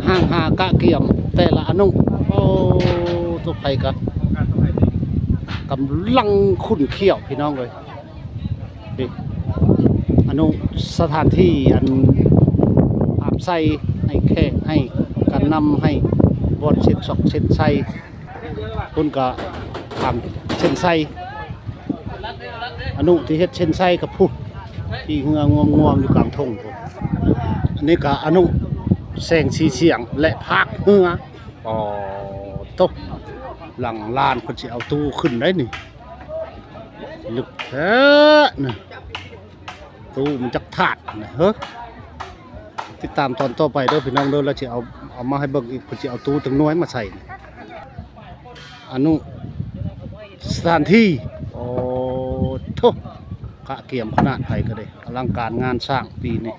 ห่างหากะเกี่ยมแต่ละอนุโอ้ทุกไปกันกำลังขุ่นเขี้ยวพี่น้องเลยนี่อนุสถานที่อันอาบใส่ให้แขกให้การนำให้บอดเช็ดศอกเช็ดใส่คุณก็ทำเช่นใส่อนุที่เฮ็ดเช่นใส่กับพูดที่เหืองวงอยู่กลางทุ่งอันนี้ก็อนุแสงสีเสียงและภาคเหืออ๋อตกหลังลานคนสิเอาตู้ขึ้นได้นี่ลึกแท้นะตู้มันจักถาดนะเฮ้ยติดตามตอนต่อไปเด้อพี่น้องเด้อแล้วสิเอามาให้เบิ่งอีกคนสิเอาตู้ถึงน้อยมาใส่อนุสถานที่โอ้โธ่กะเกี่ยมขนาดไผก็ได้อลังการงานสร้างปีนี้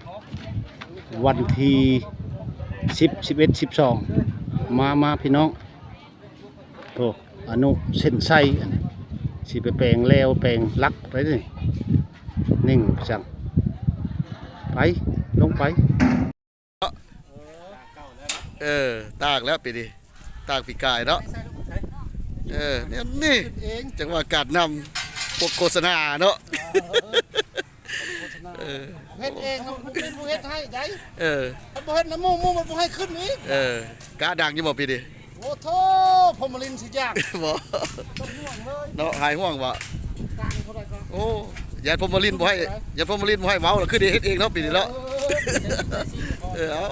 วันที่10 11 12มาพี่น้องโอ้อนุเส้นไส้สิไปแปลงแล้วแปลงลักไปนี่นิ่งจังไปลงไปตากแล้วปีนี้ตากปีกายเนาะเนี่ยนี่จังหวะการนำพวกโฆษณาเนาะเฮ็ดเองมันเป็นผู้เฮ็ดให้ได้มัน บ่เฮ็ดน้ำมูมันบ่ให้ขึ้นอีกกาดังอยู่บ่ปีนี้โอ้โธ่พรหมลินสิยากบ่เนาะหายห่วงบ่โอ้ยายพรหมลินบ่ให้ยายพรหมลินบ่ให้เว้าแล้วคือได้เฮ็ดเองเนาะปีนี้เนาะเอา